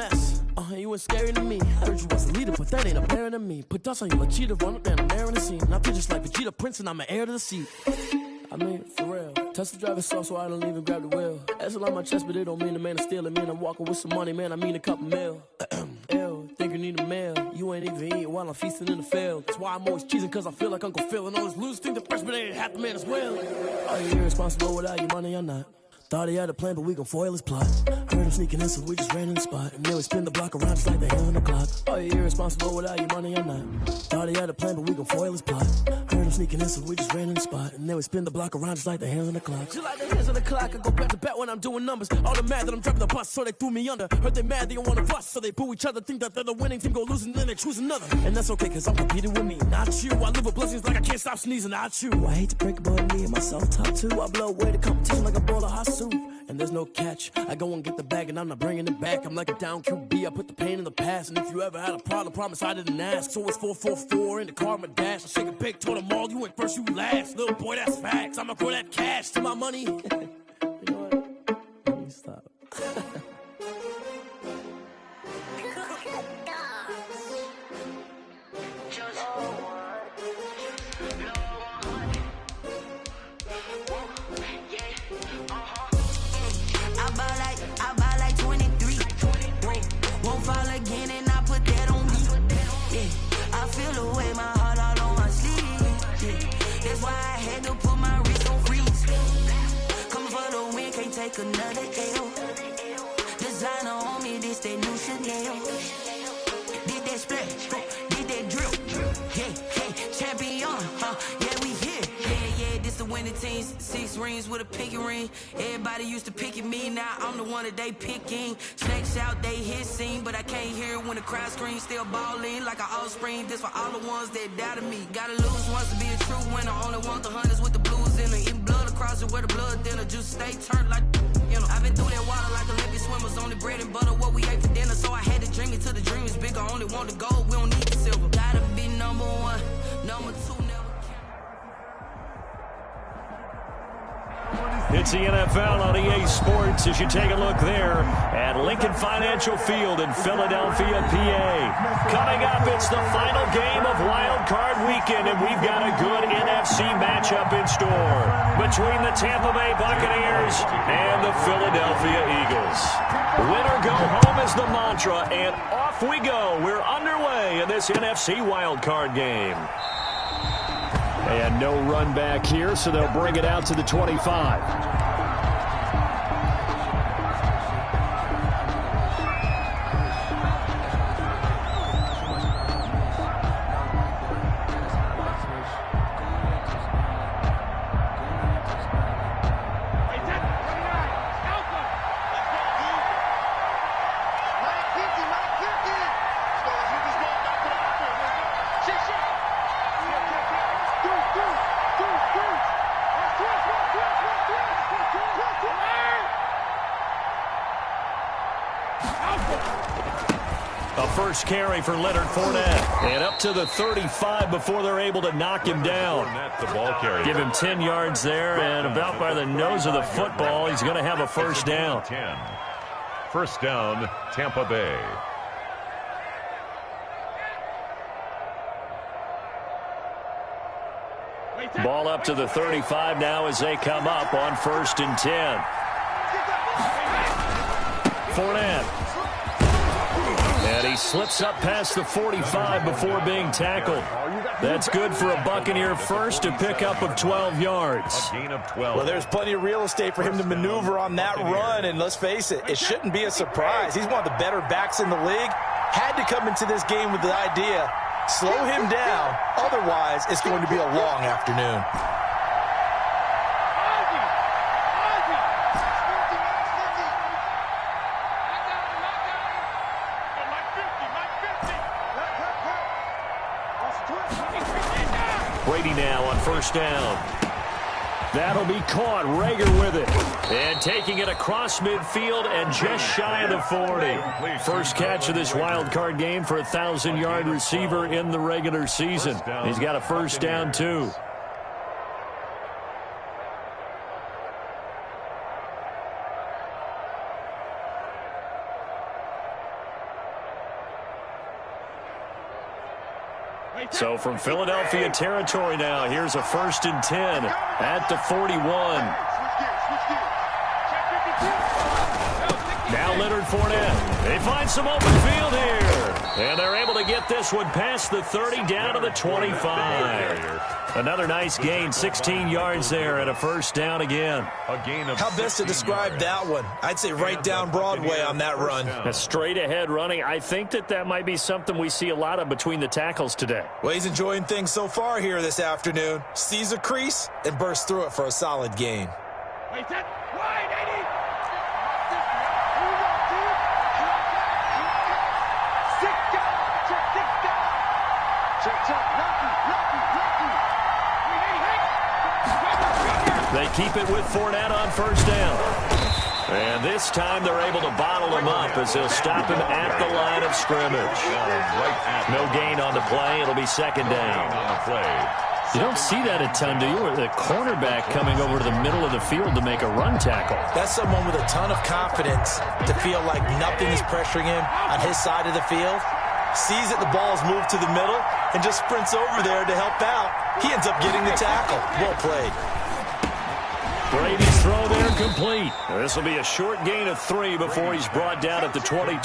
mess. You ain't scary to me. I heard you was a leader, but that ain't apparent to me. Put dust on you like cheetah, run up and I'm there in the scene. I feel just like Vegeta Prince and I'm an heir to the seat. I mean, for real. Touch the driver's soft so I don't even grab the wheel. That's on my chest, but it don't mean the man is stealing. Man, I'm walking with some money, man, I mean a couple mil. Ew, think you need a meal. You ain't even eating while I'm feasting in the field. That's why I'm always cheesing, cause I feel like Uncle Phil. And all this losers think the freshman ain't half the man as well. Are you irresponsible without your money or not? Thought he had a plan, but we gon' foil his plot. Heard him sneaking in, so we just ran in the spot. And then we spin the block around just like the hand on the clock. Are you irresponsible without your money or not? Thought he had a plan, but we gon' foil his plot. Heard him sneaking in, so we just ran in the spot. And then we spin the block around just like the hands on the clock. Just like the hands on the clock, I go back to back when I'm doing numbers. All the mad that I'm dropping the bus, so they threw me under. Heard they mad, they don't wanna bust, so they boo each other. Think that they're the winning team, go losing, then they choose another. And that's okay, cause I'm competing with me, not you. I live with blessings like I can't stop sneezing, not you. I hate to break it, but me and myself top two. I blow away the competition like a bowl of hot soup. And there's no catch. I go and get the bag and I'm not bringing it back. I'm like a down QB, I put the pain in the past. And if you ever had a problem, promise I didn't ask. So it's 444 in the car, my dash. I shake a big, told them all, you ain't first, you last. Little boy, that's facts. I'ma grow that cash to my money. You know what? Let me stop. Take another L. Designer on me, this that new Chanel. Did that splash, did that drip. Yeah, champion, yeah, we here. Yeah, this the winning team. 6 rings with a pinky ring. Everybody used to pick at me, now I'm the one that they picking. Snakes out, they hit scene, but I can't hear it when the crowd screams. Still balling like an offspring. This for all the ones that doubted me. Gotta lose once to be a true winner. Only want the hunters with the blues in it. Eating blood across it where the blood thinner. Just stay turned like, you know. I've been through that water like Olympic swimmers. Only bread and butter what we ate for dinner. So I had to dream it till the dream is bigger. Only want the gold, we don't need the silver. Gotta be number one, number two never. It's the NFL on EA Sports as you take a look there at Lincoln Financial Field in Philadelphia, PA. Coming up, it's the final game of Wild Card Weekend, and we've got a good NFC matchup in store between the Tampa Bay Buccaneers and the Philadelphia Eagles. Win or go home is the mantra, and off we go. We're underway in this NFC Wild Card game. And no run back here, so they'll bring it out to the 25. First carry for Leonard Fournette. And up to the 35 before they're able to knock him down. The ball carrier. Give him 10 yards there, and about by the nose of the football, he's going to have a first down. 10. First down, Tampa Bay. Ball up to the 35 now as they come up on 1st and 10. Fournette. And he slips up past the 45 before being tackled. That's good for a Buccaneer first, a pickup of 12 yards. A gain of 12. Well, there's plenty of real estate for him to maneuver on that run, and let's face it, it shouldn't be a surprise. He's one of the better backs in the league. Had to come into this game with the idea, slow him down, otherwise it's going to be a long afternoon. Brady now on 1st down. That'll be caught. Rager with it. And taking it across midfield and just shy of the 40. First catch of this wild card game for a 1,000-yard receiver in the regular season. He's got a first down, too. So from Philadelphia territory now, here's a 1st and 10 at the 41. Now Leonard Fournette. They find some open field here. And they're able to get this one past the 30 down to the 25. Another nice gain, 16 yards there and a 1st down again. How best to describe that one? I'd say right down Broadway on that run. A straight ahead running. I think that might be something we see a lot of between the tackles today. Well, he's enjoying things so far here this afternoon. Sees a crease and bursts through it for a solid gain. They keep it with Fournette on 1st down. And this time they're able to bottle him up as they'll stop him at the line of scrimmage. No gain on the play. It'll be 2nd down. You don't see that a ton, do you? Or the cornerback coming over to the middle of the field to make a run tackle. That's someone with a ton of confidence to feel like nothing is pressuring him on his side of the field. Sees that the ball's moved to the middle and just sprints over there to help out. He ends up getting the tackle. Well played. Brady's throw there complete. This will be a short gain of 3 before he's brought down at the 22.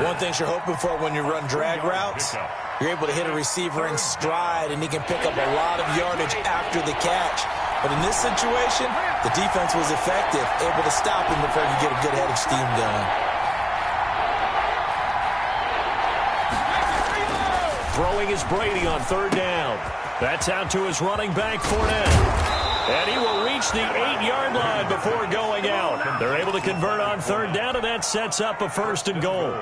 One thing you're hoping for when you run drag routes, you're able to hit a receiver in stride, and he can pick up a lot of yardage after the catch. But in this situation, the defense was effective, able to stop him before you get a good head of steam going. Throwing is Brady on 3rd down. That's out to his running back, Fournette. And he will reach the 8-yard line before going out. They're able to convert on 3rd down, and that sets up a 1st and goal.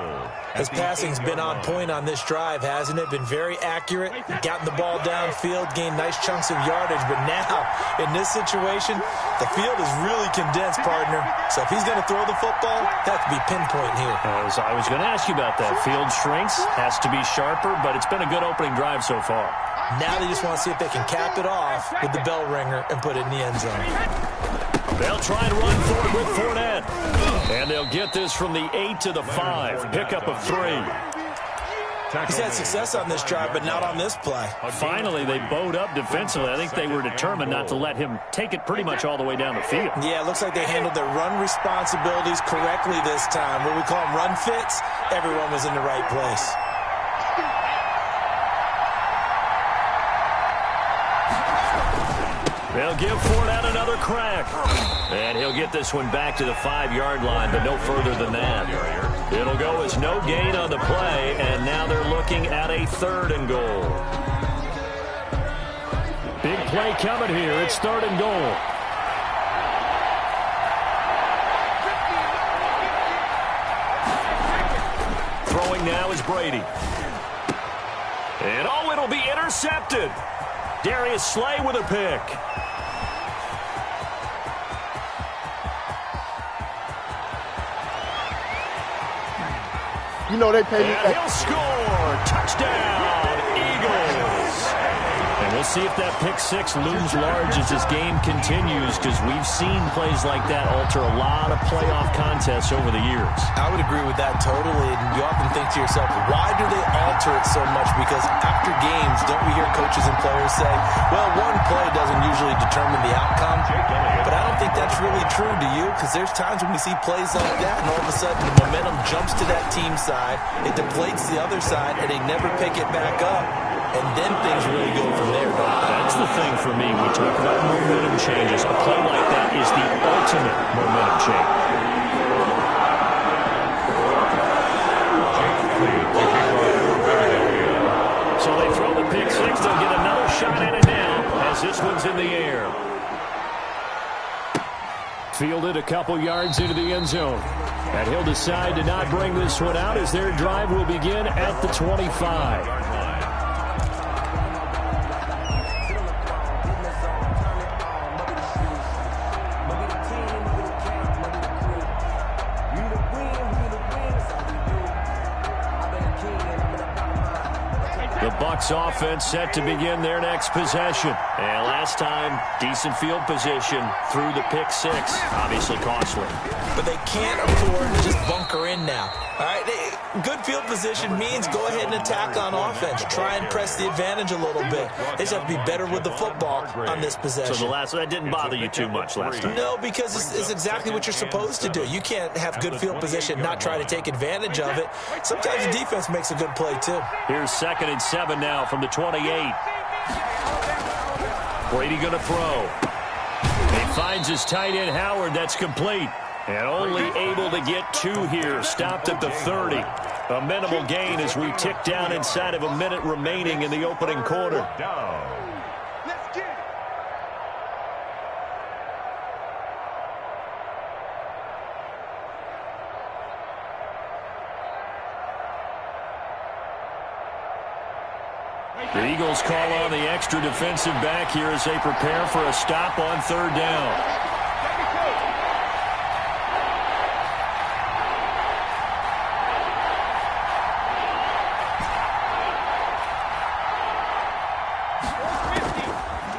His passing's been on point on this drive, hasn't it? Been very accurate, gotten the ball downfield, gained nice chunks of yardage. But now, in this situation, the field is really condensed, partner. So if he's going to throw the football, that could be pinpoint here. I was going to ask you about that. Field shrinks, has to be sharper, but it's been a good opening drive so far. Now they just want to see if they can cap it off with the bell ringer and put it in the end zone. They'll try and run forward with Fournette. And they'll get this from the 8 to the 5. Pickup of 3. He's had success on this drive, but not on this play. Finally, they bowed up defensively. I think they were determined not to let him take it pretty much all the way down the field. Yeah, it looks like they handled their run responsibilities correctly this time. What we call them run fits, everyone was in the right place. They'll give Fournette another crack. And he'll get this one back to the 5-yard line, but no further than that. It'll go as no gain on the play, and now they're looking at a 3rd and goal. Big play coming here. It's 3rd and goal. Throwing now is Brady. And oh, it'll be intercepted. Darius Slay with a pick. You know they pay me. And he'll score. Touchdown, Eagles. And we'll see if that pick 6 looms large as this game continues, because we've seen plays like that alter a lot of playoff contests over the years. I would agree with that totally. And you often think to yourself, why do they alter it so much? Because after games, don't we hear coaches and players say, well, one play doesn't usually determine the outcome. But I don't think that's really true, do you? Because there's times when we see plays like that, and all of a sudden the momentum jumps to that team side, it deflates the other side, and they never pick it back up. And then things really go from there, don't they? That's the thing for me. We talk about momentum changes. A play like that is the ultimate momentum change. So they throw the pick 6. They'll get another shot at it now as this one's in the air. Fielded a couple yards into the end zone. And he'll decide to not bring this one out as their drive will begin at the 25. Bucs offense set to begin their next possession. And last time, decent field position through the pick 6. Obviously costly. But they can't afford to just bunker in now. All right, Good field position means go ahead and attack on offense. Try and press the advantage a little bit. They just have to be better with the football on this possession. So that didn't bother you too much last time? No, because it's exactly what you're supposed to do. You can't have good field position and not try to take advantage of it. Sometimes the defense makes a good play, too. Here's 2nd and 7 now from the 28. Brady going to throw. He finds his tight end, Howard. That's complete. And only able to get 2 here. Stopped at the 30. A minimal gain as we tick down inside of a minute remaining in the opening quarter. Let's get it. The Eagles call on the extra defensive back here as they prepare for a stop on 3rd down.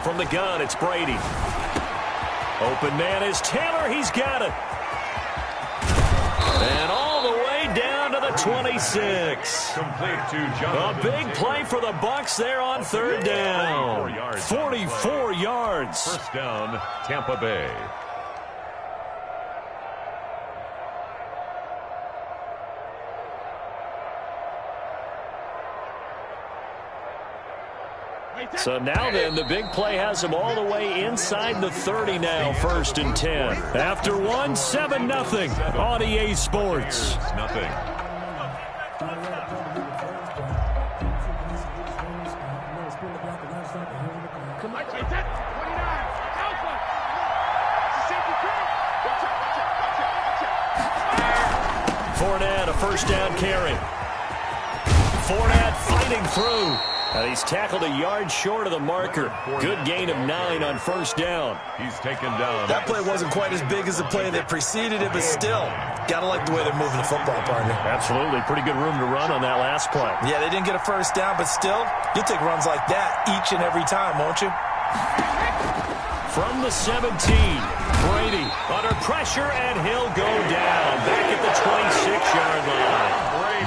From the gun, it's Brady. Open man is Taylor. He's got it. And all the way down to the 26. A big play for the Bucs there on 3rd down. 44 yards. First down, Tampa Bay. So now then, the big play has them all the way inside the 30 now, 1st and 10. After 1, 7-0 on EA Sports. Nothing. Fournette, a 1st down carry. Fournette fighting through. He's tackled a yard short of the marker. Good gain of 9 on 1st down. He's taken down. That play wasn't quite as big as the play that preceded it, but still, got to like the way they're moving the football, partner. Absolutely. Pretty good room to run on that last play. Yeah, they didn't get a 1st down, but still, you'll take runs like that each and every time, won't you? From the 17, Brady under pressure, and he'll go down. Back at the 26-yard line.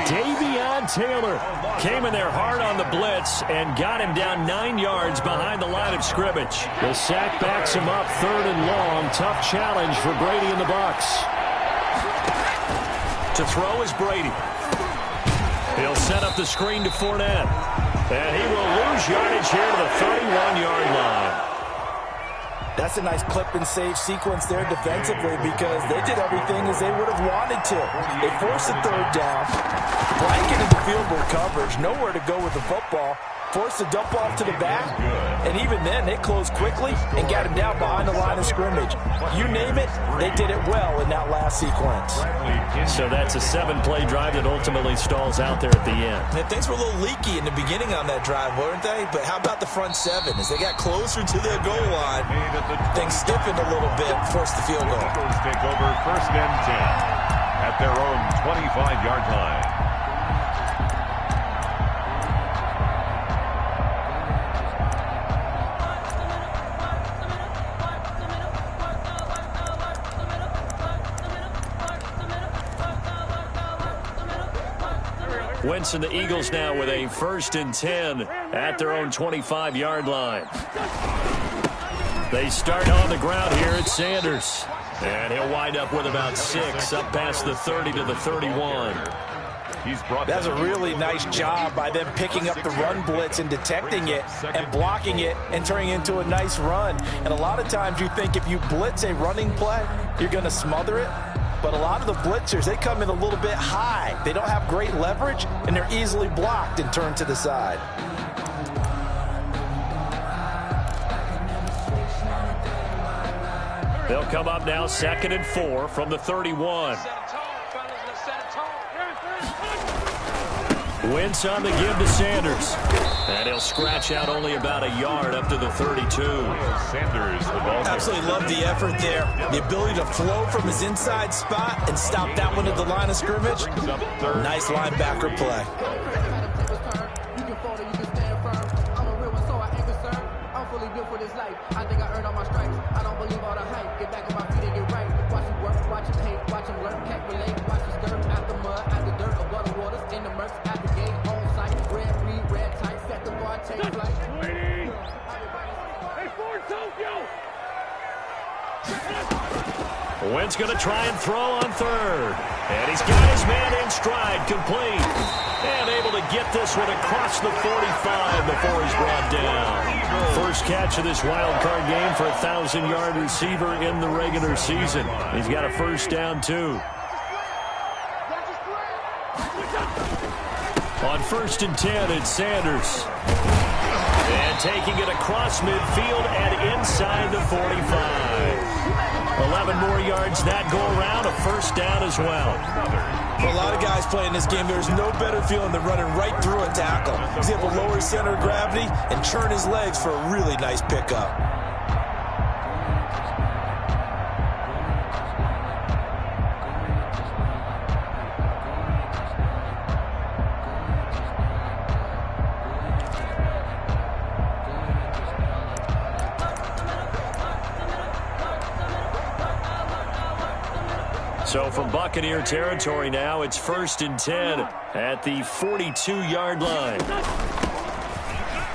Davion Taylor came in there hard on the blitz and got him down 9 yards behind the line of scrimmage. The sack backs him up 3rd and long. Tough challenge for Brady and the Bucs. To throw is Brady. He'll set up the screen to Fournette. And he will lose yardage here to the 31-yard line. That's a nice clip and save sequence there defensively because they did everything as they would have wanted to. They forced the 3rd down, blanketed the field goal coverage, nowhere to go with the football, forced the dump off to the back, and even then they closed quickly and got him down behind the line of scrimmage. You name it, they did it well in that last sequence. So that's a 7-play drive that ultimately stalls out there at the end. And things were a little leaky in the beginning on that drive, weren't they? But how about the front 7? As they got closer to the goal line, things stiffened a little bit, forced the field goal. Eagles take over 1st and 10 at their own 25-yard line. Wentz and the Eagles now with a 1st and 10 at their own 25-yard line. They start on the ground here at Sanders. And he'll wind up with about 6 up past the 30 to the 31. That's a really nice job by them picking up the run blitz and detecting it and blocking it and turning it into a nice run. And a lot of times you think if you blitz a running play, you're going to smother it. But a lot of the blitzers, they come in a little bit high. They don't have great leverage, and they're easily blocked and turned to the side. They'll come up now 2nd and 4 from the 31. Wentz on the give to Sanders. And he'll scratch out only about a yard up to the 32. Sanders, the ball. Absolutely love the effort there. The ability to flow from his inside spot and stop that one at the line of scrimmage. Nice linebacker play. I think I earned all my stripes. I don't believe all the hype. Get back on my feet and get right. Watch him work, watch him hate, watch him learn, can't relate. Watch him skirt, out the mud, out the dirt, above the water. Wentz going to try and throw on third. And he's got his man in stride, complete. And able to get this one across the 45 before he's brought down. First catch of this wild card game for a 1,000-yard receiver in the regular season. He's got a first down, too. On 1st and 10, it's Sanders. And taking it across midfield and inside the 45. 11 more yards that go around, a first down as well. For a lot of guys playing this game, there's no better feeling than running right through a tackle. He's able to lower his center of gravity and turn his legs for a really nice pickup. So from Buccaneer territory now, it's 1st and 10 at the 42-yard line.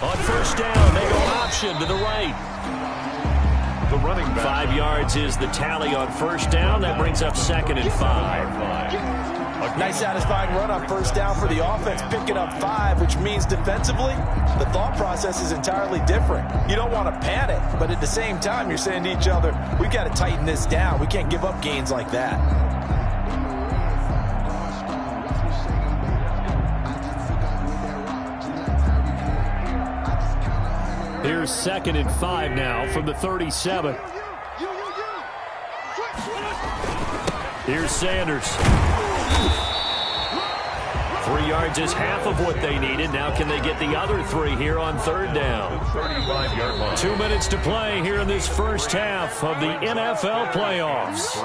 On first down, they go option to the right. The running back. 5 yards is the tally on first down. That brings up 2nd and 5. Nice satisfying run on first down for the offense, picking up 5, which means defensively, the thought process is entirely different. You don't want to panic, but at the same time, you're saying to each other, we've got to tighten this down. We can't give up gains like that. Here's 2nd and 5 now from the 37. Here's Sanders. 3 yards is half of what they needed. Now can they get the other 3 here on 3rd down? 35-yard line. 2 minutes to play here in this first half of the NFL playoffs.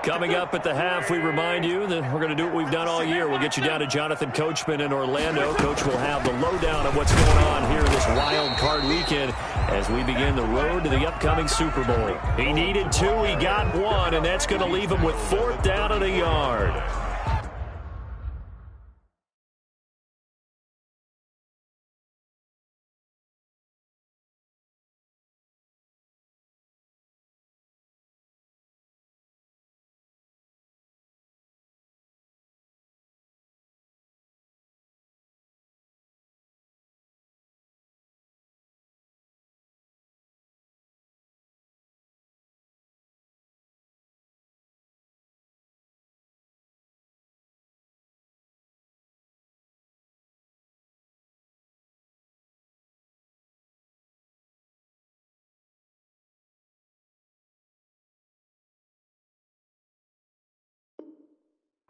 Coming up at the half, we remind you that we're going to do what we've done all year. We'll get you down to Jonathan Coachman in Orlando. Coach will have the lowdown of what's going on here this wild card weekend as we begin the road to the upcoming Super Bowl. He needed 2, he got 1, and that's going to leave him with 4th down and a yard.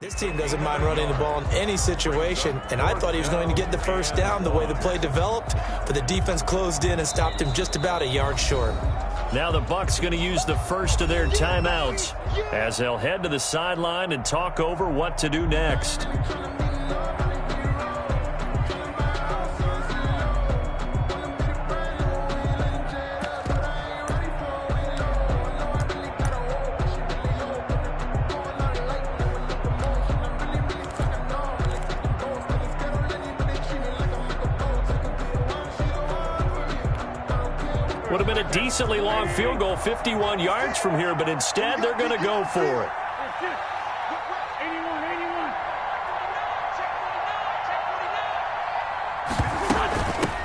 This team doesn't mind running the ball in any situation, and I thought he was going to get the first down the way the play developed, but the defense closed in and stopped him just about a yard short. Now the Bucs going to use the first of their timeouts as they'll head to the sideline and talk over what to do next. Would have been a decently long field goal, 51 yards from here, but instead they're going to go for it.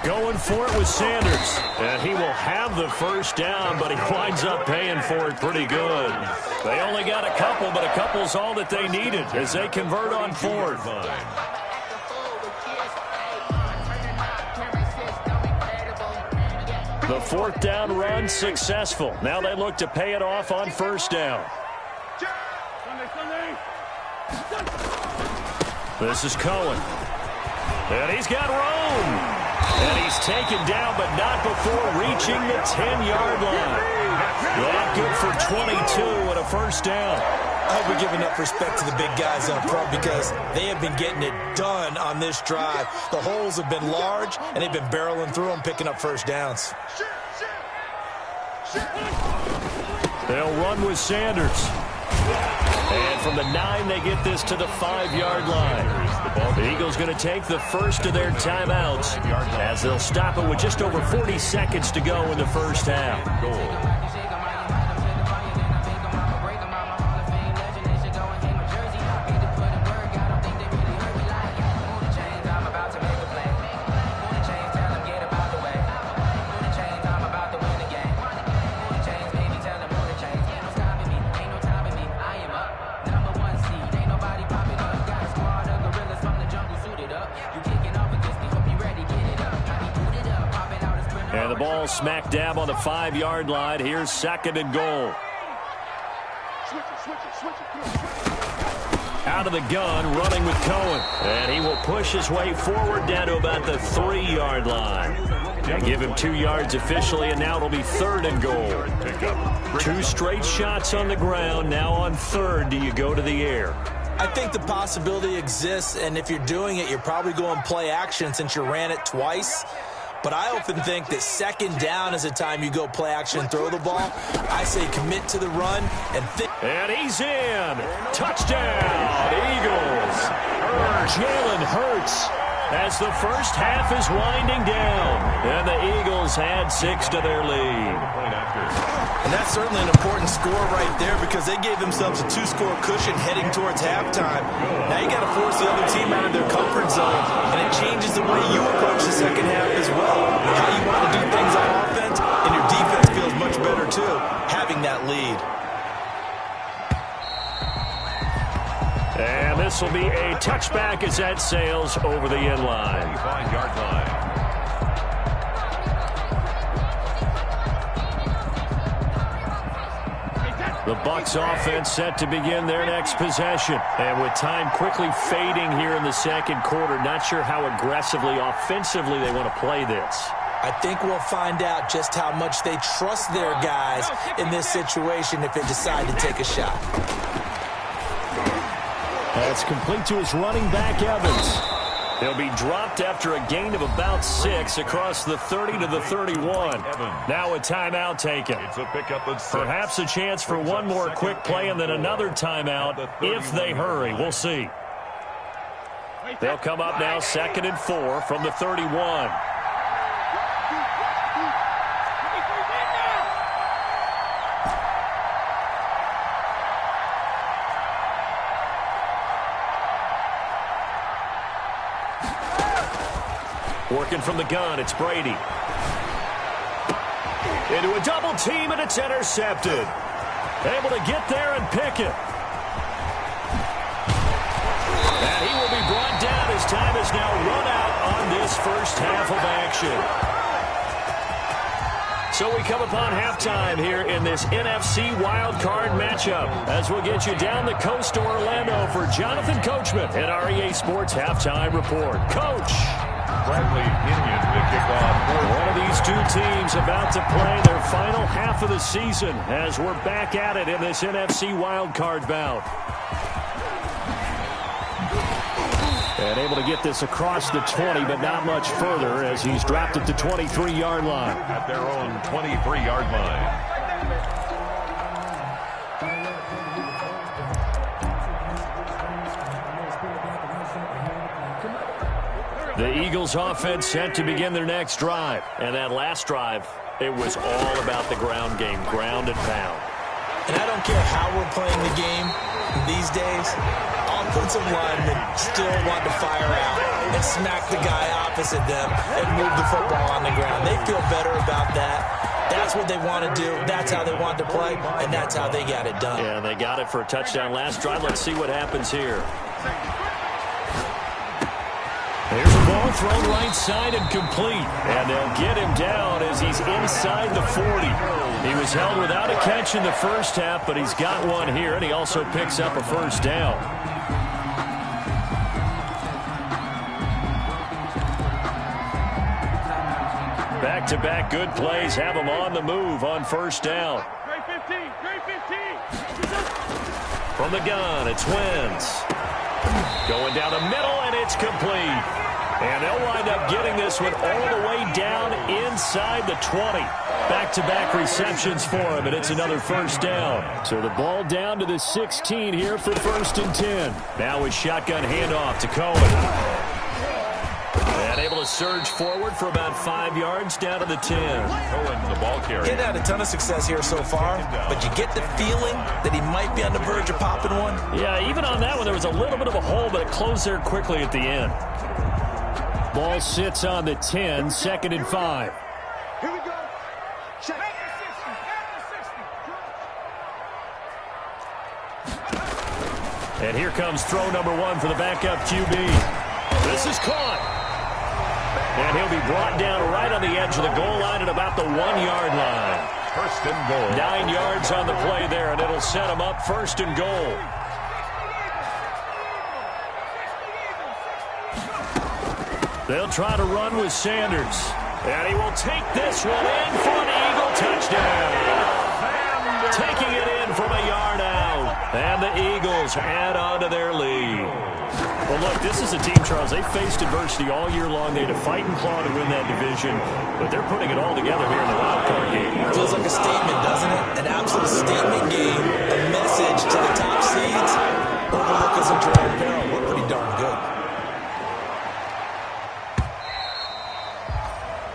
Going for it with Sanders. And he will have the first down, but he winds up paying for it pretty good. They only got a couple, but a couple's all that they needed as they convert on 4th. The 4th down run successful. Now they look to pay it off on first down. This is Cohen. And he's got room. And he's taken down, but not before reaching the 10-yard line. That good for 22 and a first down. I hope we give enough respect to the big guys up front because they have been getting it done on this drive. The holes have been large, and they've been barreling through them, picking up first downs. They'll run with Sanders. And from the 9, they get this to the 5-yard line. The Eagles going to take the first of their timeouts as they'll stop it with just over 40 seconds to go in the first half. Goal. And the ball smack dab on the 5-yard line. Here's 2nd and goal. Out of the gun, running with Cohen. And he will push his way forward down to about the 3-yard line. They give him 2 yards officially, and now it'll be 3rd and goal. 2 straight shots on the ground. Now on 3rd, do you go to the air? I think the possibility exists, and if you're doing it, you're probably going play action since you ran it twice. But I often think that 2nd down is the time you go play action and throw the ball. I say commit to the run and think. And he's in. Touchdown, Eagles. Jalen Hurts as the first half is winding down. And the Eagles add 6 to their lead. And that's certainly an important score right there because they gave themselves a 2-score cushion heading towards halftime. Now you got to force the other team out of their comfort zone, and it changes the way you approach the second half as well. How you want to do things on offense, and your defense feels much better too, having that lead. And this will be a touchback as that sails over the end line. 5-yard line. The Bucs offense set to begin their next possession. And with time quickly fading here in the second quarter, not sure how aggressively, offensively they want to play this. I think we'll find out just how much they trust their guys in this situation if they decide to take a shot. That's complete to his running back, Evans. He'll be dropped after a gain of about 6 across the 30 to the 31. Now a timeout taken. It's a pickup of 6. Perhaps a chance for one more quick play and then another timeout if they hurry. We'll see. They'll come up now 2nd and 4 from the 31. Working from the gun, it's Brady. Into a double team, and it's intercepted. Able to get there and pick it. And he will be brought down as time is now run out on this first half of action. So we come upon halftime here in this NFC wildcard matchup as we'll get you down the coast to Orlando for Jonathan Coachman at our EA Sports Halftime Report. Coach. Bradley Inion to kick off. One of these two teams about to play their final half of the season as we're back at it in this NFC wildcard bout. And able to get this across the 20, but not much further as he's dropped at the 23-yard line. At their own 23-yard line. The Eagles offense set to begin their next drive. And that last drive, it was all about the ground game, ground and pound. And I don't care how we're playing the game these days, offensive linemen still want to fire out and smack the guy opposite them and move the football on the ground. They feel better about that. That's what they want to do. That's how they want to play, and that's how they got it done. Yeah, they got it for a touchdown last drive. Let's see what happens here. Here's the ball thrown right side and complete. And they'll get him down as he's inside the 40. He was held without a catch in the first half, but he's got one here, and he also picks up a first down. Back-to-back good plays have him on the move on first down. Great 15, great 15. From the gun, it's Wentz. Going down the middle, and it's complete. And they'll wind up getting this one all the way down inside the 20. Back-to-back receptions for him, and it's another first down. So the ball down to the 16 here for 1st and 10. Now with shotgun handoff to Cohen. And able to surge forward for about 5 yards down to the 10. Cohen, the ball carrier. He's had a ton of success here so far, but you get the feeling that he might be on the verge of popping one. Yeah, even on that one, there was a little bit of a hole, but it closed there quickly at the end. Ball sits on the 10, 2nd and 5. Here we go. Check. And here comes throw number 1 for the backup QB. This is caught. And he'll be brought down right on the edge of the goal line at about the 1-yard line. 1st and goal. 9 yards on the play there, and it'll set him up 1st and goal. They'll try to run with Sanders. And he will take this one in for an Eagle touchdown. Taking it in from a yard out. And the Eagles add on to their lead. Well, look, this is a team, Charles. They faced adversity all year long. They had to fight and claw to win that division. But they're putting it all together here in the wild card game. Feels like a statement, doesn't it? An absolute statement game. A message to the top seeds. Overlookers and Jerome Barrow look pretty darn good.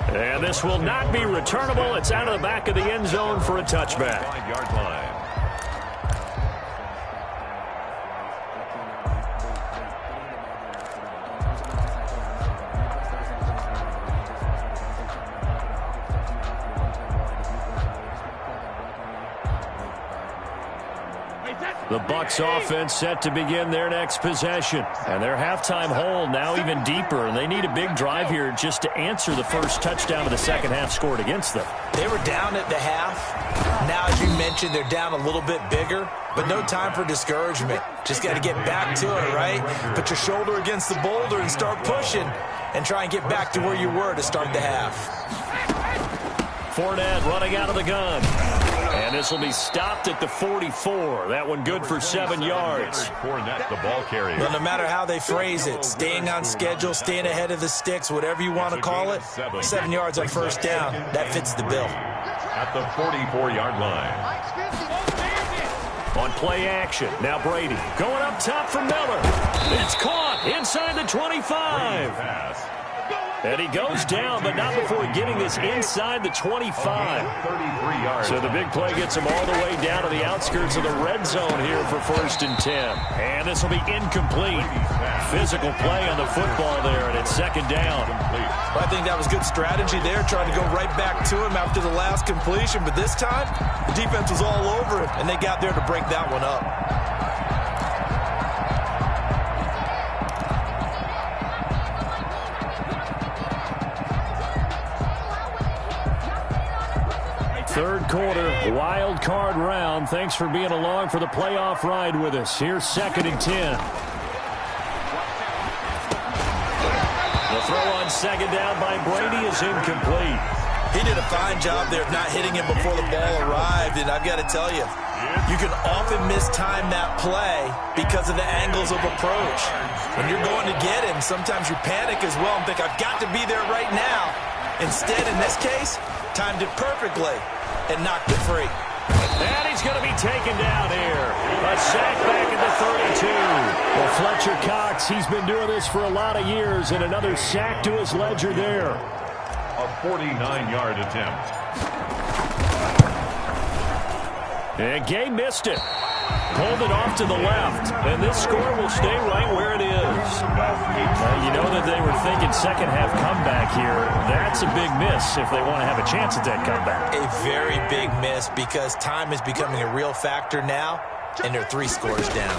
And this will not be returnable. It's out of the back of the end zone for a touchback. 5-yard line. The Bucs offense set to begin their next possession. And their halftime hole now even deeper. And they need a big drive here just to answer the first touchdown of the second half scored against them. They were down at the half. Now, as you mentioned, they're down a little bit bigger. But no time for discouragement. Just got to get back to it, right? Put your shoulder against the boulder and start pushing. And try and get back to where you were to start the half. Fournette running out of the gun. And this will be stopped at the 44. That one good for 7 yards. Fournette, the ball carrier. Well, no matter how they phrase it, staying on schedule, staying ahead of the sticks, whatever you want to call it, 7 yards on first down, that fits the bill. At the 44-yard line. On play action, now Brady going up top for Miller. It's caught inside the 25. Pass. And he goes down, but not before getting this inside the 25. 33 yards. So the big play gets him all the way down to the outskirts of the red zone here for 1st and 10. And this will be incomplete. Physical play on the football there, and it's 2nd down. Well, I think that was good strategy there, trying to go right back to him after the last completion. But this time, the defense was all over him, and they got there to break that one up. Third quarter, wild card round. Thanks for being along for the playoff ride with us. Here's 2nd and 10. The throw on 2nd down by Brady is incomplete. He did a fine job there of not hitting him before the ball arrived, and I've got to tell you, you can often mistime that play because of the angles of approach. When you're going to get him, sometimes you panic as well and think, I've got to be there right now. Instead, in this case, timed it perfectly and knocked it free. And he's going to be taken down here. A sack back at the 32. Well, Fletcher Cox, he's been doing this for a lot of years, and another sack to his ledger there. A 49-yard attempt. And Gay missed it. Pulled it off to the left. And this score will stay right where it is. You know that they were thinking second half comeback here. That's a big miss if they want to have a chance at that comeback. A very big miss because time is becoming a real factor now, and they're 3 scores down.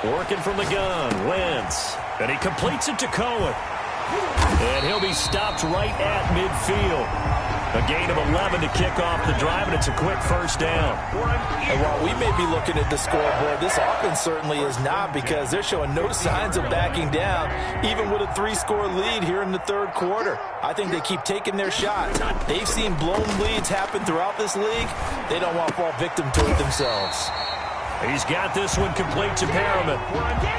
Working from the gun, Wentz. And he completes it to Cohen. And he'll be stopped right at midfield. A gain of 11 to kick off the drive, and it's a quick first down. And while we may be looking at the scoreboard, this offense certainly is not, because they're showing no signs of backing down, even with a 3-score lead here in the third quarter. I think they keep taking their shots. They've seen blown leads happen throughout this league. They don't want to fall victim to it themselves. He's got this one complete to Perriman.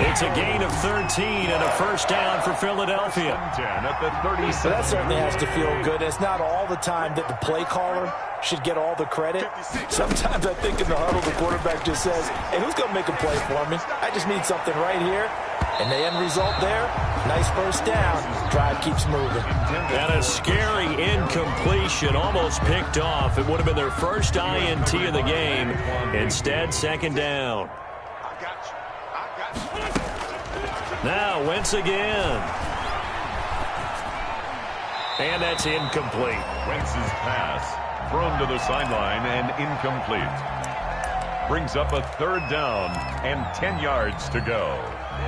It's a gain of 13 and a first down for Philadelphia. At the 37. So that certainly has to feel good. It's not all the time that the play caller should get all the credit. Sometimes I think in the huddle, the quarterback just says, hey, who's going to make a play for me? I just need something right here. And the end result there, nice first down. Drive keeps moving. And a scary incompletion, almost picked off. It would have been their first INT of the game. Instead, second down. Now, Wentz again. And that's incomplete. Wentz's pass thrown to the sideline and incomplete. Brings up a third down and 10 yards to go.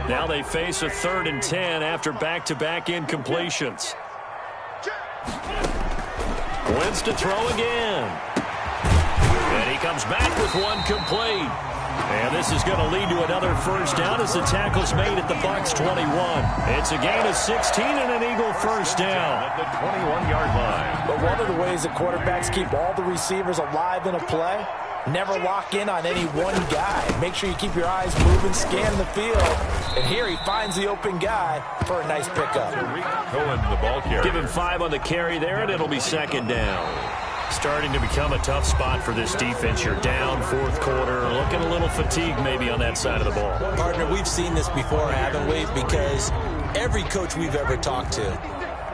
Now they face a 3rd and 10 after back-to-back incompletions. Wentz to throw again. And he comes back with one complete. And this is going to lead to another first down as the tackle's made at the Bucs 21. It's a gain of 16 and an Eagle first down. At the 21-yard line. But one of the ways that quarterbacks keep all the receivers alive in a play, never lock in on any one guy. Make sure you keep your eyes moving, scan the field. And here he finds the open guy for a nice pickup. Cohen, the ball carrier. Give him 5 on the carry there, and it'll be second down. Starting to become a tough spot for this defense. You're down 4th quarter, looking a little fatigued maybe on that side of the ball. Partner, we've seen this before, haven't we? Because every coach we've ever talked to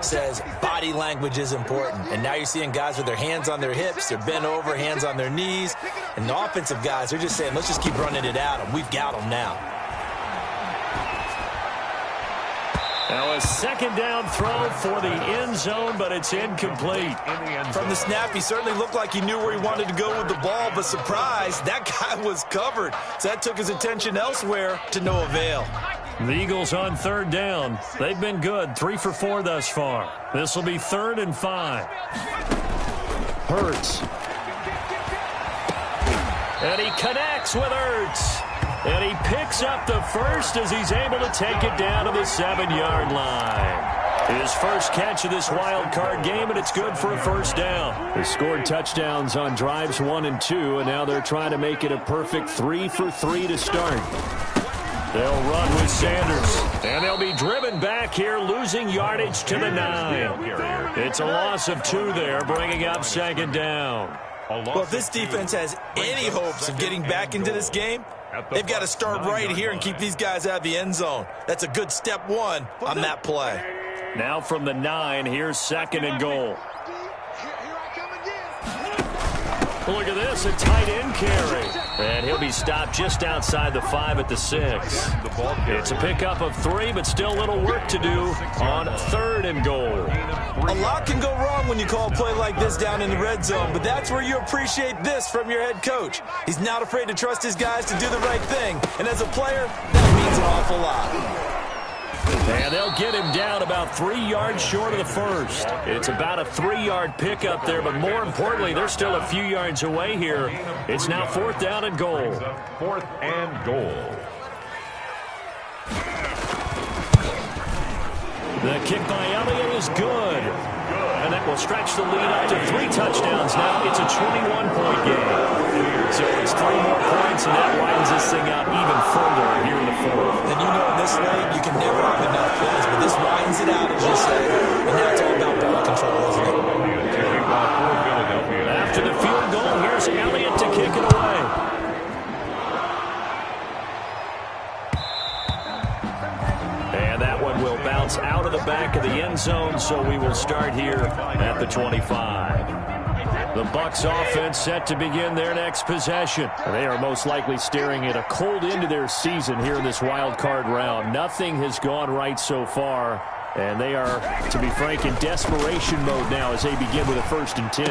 says body language is important. And now you're seeing guys with their hands on their hips, they're bent over, hands on their knees. And the offensive guys, they're just saying, let's just keep running it at them. We've got them now. Now a second down throw for the end zone, but it's incomplete. From the snap, he certainly looked like he knew where he wanted to go with the ball, but surprise, that guy was covered. So that took his attention elsewhere to no avail. The Eagles on 3rd down. They've been good, 3 for 4 thus far. This will be 3rd and 5. Hurts. And he connects with Hurts. And he picks up the first as he's able to take it down to the 7-yard line. His first catch of this wild card game, and it's good for a first down. They scored touchdowns on drives 1 and 2, and now they're trying to make it a perfect 3 for 3 to start. They'll run with Sanders, and they'll be driven back here, losing yardage to the 9. It's a loss of 2 there, bringing up second down. Well, if this defense has any hopes of getting back into this game, they've got to start right here and keep these guys out of the end zone. That's a good step 1 on that play. Now from the 9, here's 2nd and goal. Look at this, a tight end carry. And he'll be stopped just outside the 5 at the 6. It's a pickup of 3, but still a little work to do on 3rd and goal. A lot can go wrong when you call a play like this down in the red zone, but that's where you appreciate this from your head coach. He's not afraid to trust his guys to do the right thing. And as a player, that means an awful lot. And they'll get him down about 3 yards short of the first. It's about a 3-yard pickup there, but more importantly, they're still a few yards away here. It's now 4th down and goal. 4th and goal. The kick by Elliott is good. And that will stretch the lead up to 3 touchdowns now. It's a 21-point game. So it's 3 more points, and that widens this thing out even further here in the 4th. Then you know in this league, you can never have enough plays, but this widens it out, as you say. And now it's all about ball control, isn't it? After the field goal, here's Elliott to kick it away. And that one will bounce out of the back of the end zone, so we will start here at the 25. The Bucs offense set to begin their next possession. They are most likely staring at a cold end to their season here in this wild card round. Nothing has gone right so far, and they are, to be frank, in desperation mode now as they begin with a 1st and 10.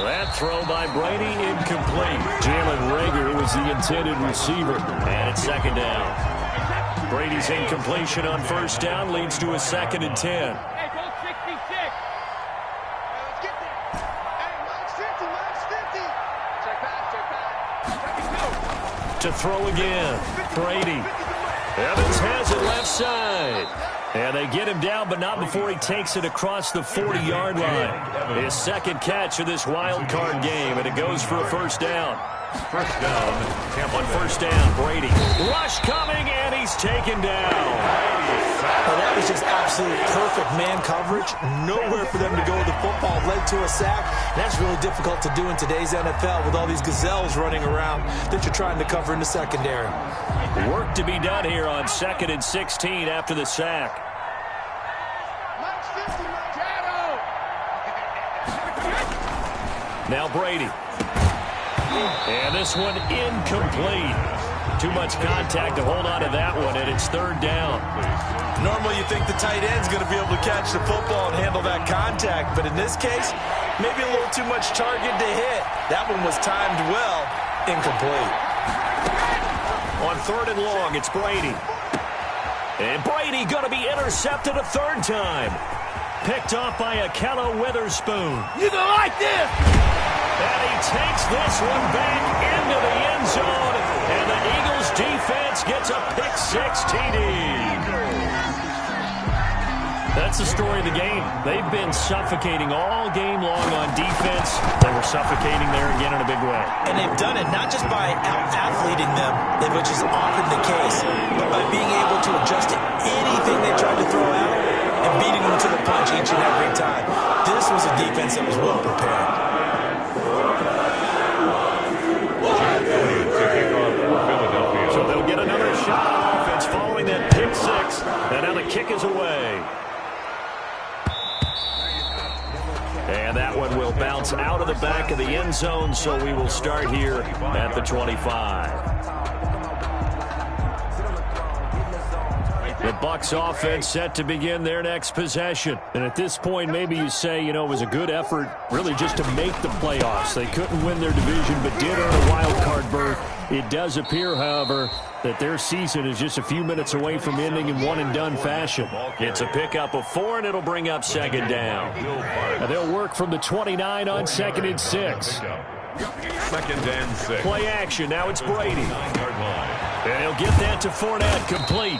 That throw by Brady incomplete. Jalen Reagor was the intended receiver, and it's 2nd down. Brady's incompletion on 1st down leads to a 2nd and 10. To throw again. Brady. Evans has it left side. And they get him down, but not before he takes it across the 40-yard line. His 2nd catch of this wild card game, and it goes for a 1st down. First down, Tampa. On first down, Brady. Rush coming, and he's taken down. Well, that was just absolute perfect man coverage. Nowhere for them to go with the football. Led to a sack. That's really difficult to do in today's NFL with all these gazelles running around that you're trying to cover in the secondary. Work to be done here on 2nd and 16 after the sack. Now Brady. And this one incomplete. Too much contact to hold on to that one, and it's 3rd down. Normally you think the tight end's going to be able to catch the football and handle that contact, but in this case, maybe a little too much target to hit. That one was timed well, incomplete. On 3rd and long, it's Brady. And Brady going to be intercepted a 3rd time. Picked off by Akello Witherspoon. You gonna like this? And he takes this one back into the end zone. And the Eagles defense gets a pick-6 TD. That's the story of the game. They've been suffocating all game long on defense. They were suffocating there again in a big way. And they've done it not just by out-athleting them, which is often the case, but by being able to adjust to anything they tried to throw out and beating them to the punch each and every time. This was a defense that was well prepared. So they'll get another shot on offense following that pick-6. And now the kick is away. And that one will bounce out of the back of the end zone, so we will start here at the 25. The Bucs offense set to begin their next possession. And at this point, maybe you say, you know, it was a good effort really just to make the playoffs. They couldn't win their division but did earn a wild card berth. It does appear, however, that their season is just a few minutes away from ending in one-and-done fashion. It's a pickup of 4, and it'll bring up 2nd down. And they'll work from the 29 on 2nd and 6. 2nd and 6. Play action. Now it's Brady. And he'll get that to Fournette, complete.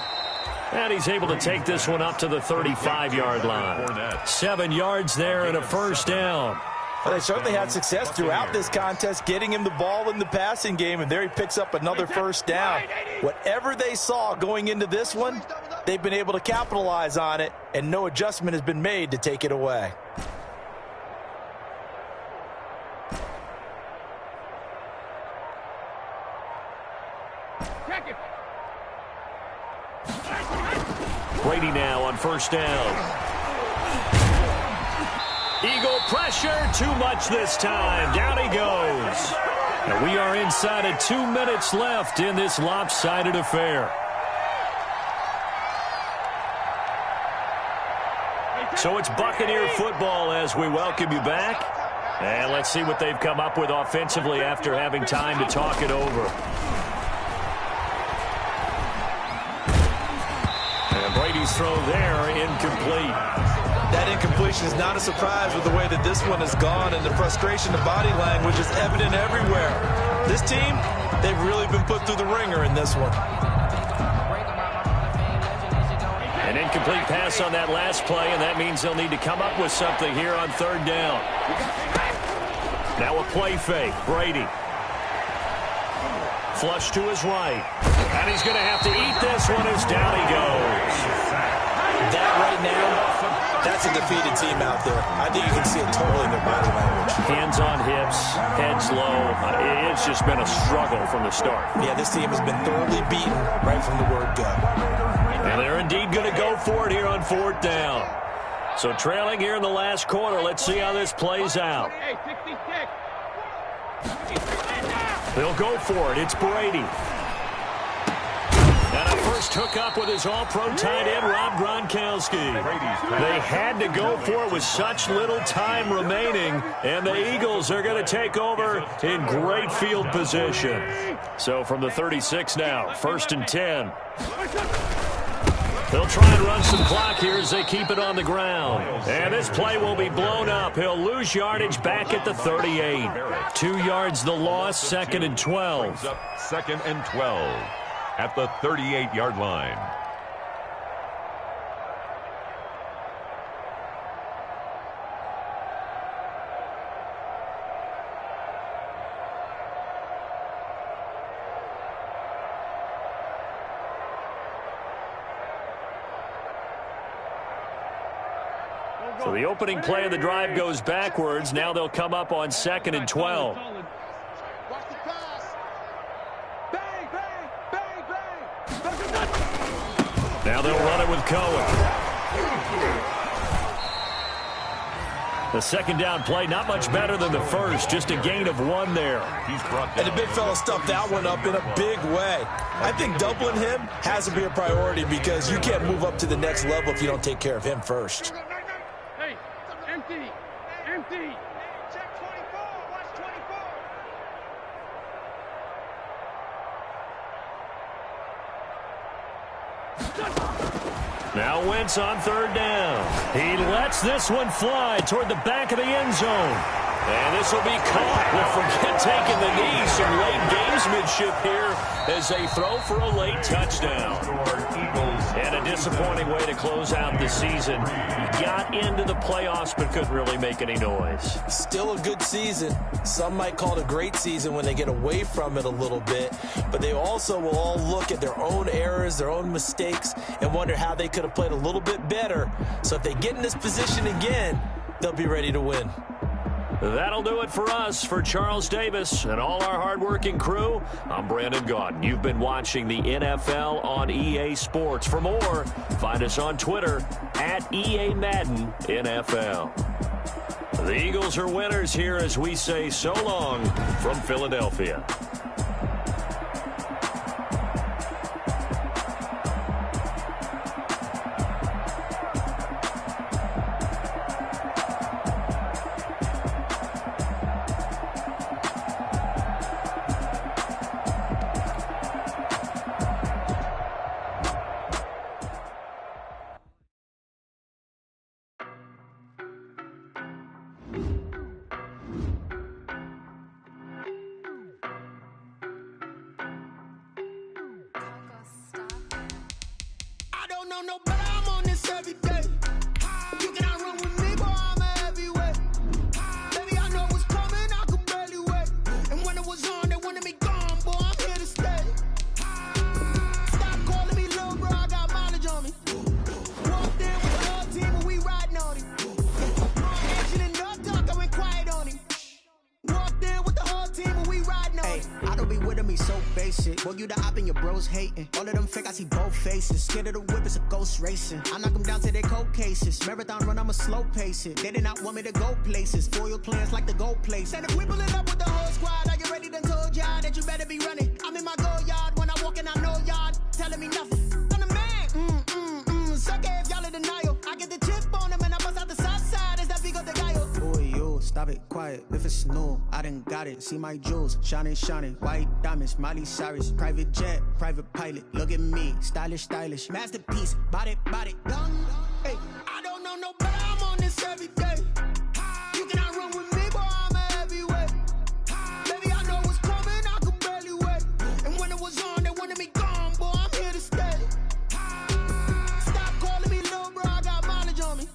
And he's able to take this one up to the 35-yard line. 7 yards there and a 1st down. Well, they certainly had success throughout this contest, getting him the ball in the passing game, and there he picks up another 1st down. Whatever they saw going into this one, they've been able to capitalize on it, and no adjustment has been made to take it away. Brady now on 1st down. Eagle pressure, too much this time. Down he goes. And we are inside of 2 minutes left in this lopsided affair. So it's Buccaneer football as we welcome you back. And let's see what they've come up with offensively after having time to talk it over. And Brady's throw there, incomplete. That incompletion is not a surprise with the way that this one has gone, and the frustration, the body language is evident everywhere. This team, they've really been put through the ringer in this one. An incomplete pass on that last play, and that means they'll need to come up with something here on 3rd down. Now a play fake. Brady. Flush to his right. And he's going to have to eat this one as down he goes. That right now, that's a defeated team out there. I think you can see it totally in their body language. Hands on hips, heads low. It's just been a struggle from the start. Yeah, this team has been thoroughly beaten right from the word go. And they're indeed going to go for it here on 4th down. So trailing here in the last quarter. Let's see how this plays out. They'll go for it. It's Brady. And a first hookup with his all-pro tight end, Rob Gronkowski. They had to go for it with such little time remaining, and the Eagles are going to take over in great field position. So from the 36 now, 1st and 10. They'll try and run some clock here as they keep it on the ground. And this play will be blown up. He'll lose yardage back at the 38. 2 yards the loss, 2nd and 12. 2nd and 12 at the 38-yard line. So the opening play of the drive goes backwards. Now they'll come up on 2nd and 12. Now they'll run it with Cohen. The second down play, not much better than the first, just a gain of 1 there. And the big fella stuffed that one up in a big way. I think doubling him has to be a priority because you can't move up to the next level if you don't take care of him first. Hey, empty. Check 24, watch 24. Now Wentz on 3rd down. He lets this one fly toward the back of the end zone. And this will be caught. We'll forget taking the knee. Some late gamesmanship here as they throw for a late touchdown. And a disappointing way to close out the season. Got into the playoffs but couldn't really make any noise. Still a good season. Some might call it a great season when they get away from it a little bit. But they also will all look at their own errors, their own mistakes, and wonder how they could have played a little bit better. So if they get in this position again, they'll be ready to win. That'll do it for us. For Charles Davis and all our hardworking crew, I'm Brandon Gaudin. You've been watching the NFL on EA Sports. For more, find us on Twitter at EA Madden NFL. The Eagles are winners here as we say so long from Philadelphia. I knock them down to their cold cases. Marathon run, I'ma slow pace it. They did not want me to go places. Foil plans like the gold place. And if we pull it up with the whole squad, are you ready? Done told y'all that you better be running. I'm in my go yard when I walk in, I know y'all telling me nothing. I'm the man. Suck it if y'all in denial. I get the chip on them and I bust out the south side. Is that big of the guy? Boy, yo, stop it, quiet. If it's new, I done got it. See my jewels, shining. White diamonds, Miley Cyrus. Private jet, private pilot. Look at me, stylish. Masterpiece, body, done. Hey, I don't know no better. I'm on this every day. You cannot run with me, boy, I'm a heavyweight. Baby, I know what's coming, I could barely wait. And when it was on, they wanted me gone, boy, I'm here to stay. Stop calling me little bro, I got mileage on me.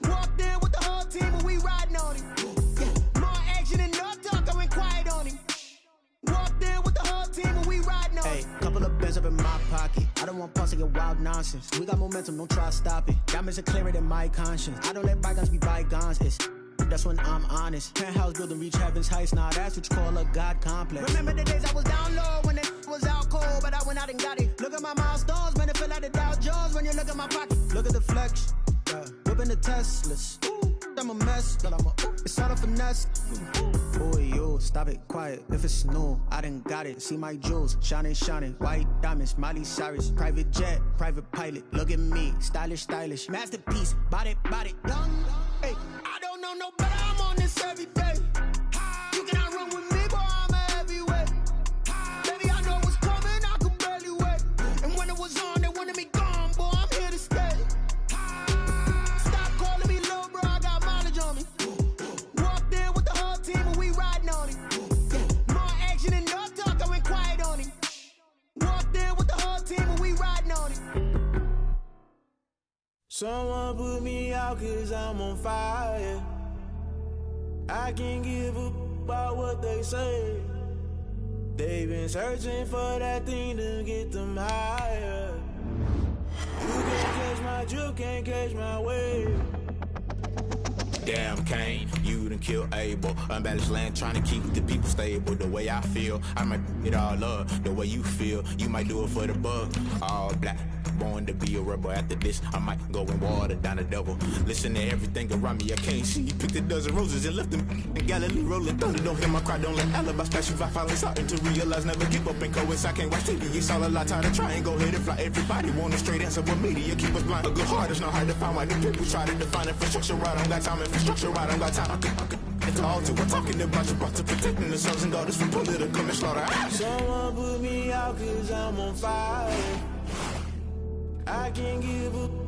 Walked in with the whole team and we riding on him. Yeah, more action than no talk, I went quiet on him. Walked in with the whole team and we riding on him. Hey, couple of bands up in my pocket. I don't want parts of your wild nonsense. We got momentum, don't try to stop it. Diamonds are clearer than my conscience. I don't let bygones be bygones. That's when I'm honest. Penthouse building, reach heaven's heights. Now that's what you call a God complex. Remember the days I was down low when it was out cold, but I went out and got it. Look at my milestones, man, it feel like the Dow Jones when you look at my pocket. Look at the flex, whipping the Teslas. I'm a mess, but it's all a finesse. Boy, yo, stop it, quiet. If it's new, I done got it. See my jewels, shining. White diamonds, Miley Cyrus. Private jet, private pilot. Look at me, stylish. Masterpiece, body, done. Hey, I don't know no better. I'm on this every day. You cannot run with me, boy, I'm a heavyweight. Baby, I know what's coming, I could barely wait. And when it was on, they wanted me gone, boy, I'm here to stay. Stop calling me little bro, I got mileage on me. Walked in with the whole team and we riding on him. Yeah, more action than no talk, I went quiet on him. Walked in with the whole team and we riding on him. Someone put me out 'cause I'm on fire. I can't give up about what they say. They've been searching for that thing to get them higher. You can't catch my drift, can't catch my wave. Damn, Kane, you done killed Abel. Unbalanced land, trying to keep the people stable. The way I feel, I might it all up. The way you feel, you might do it for the buck. All black, born to be a rebel. After this, I might go and water down the devil. Listen to everything around me, I can't see. Picked a dozen roses and left them in Galilee rolling thunder. Don't hear my cry, don't let alibis pass you by. Finally starting to realize, never give up and coincide. Can't watch TV, it's all a lot. Time to try and go ahead and fly. Everybody want a straight answer, but media keep us blind. A good heart is not hard to find. Why the people try to define infrastructure right? I don't got time, infrastructure right? I don't got time. I could it's all to we're talking about you, about to protecting the sons and daughters from political and slaughter. Someone put me out 'cause I'm on fire. I can't give up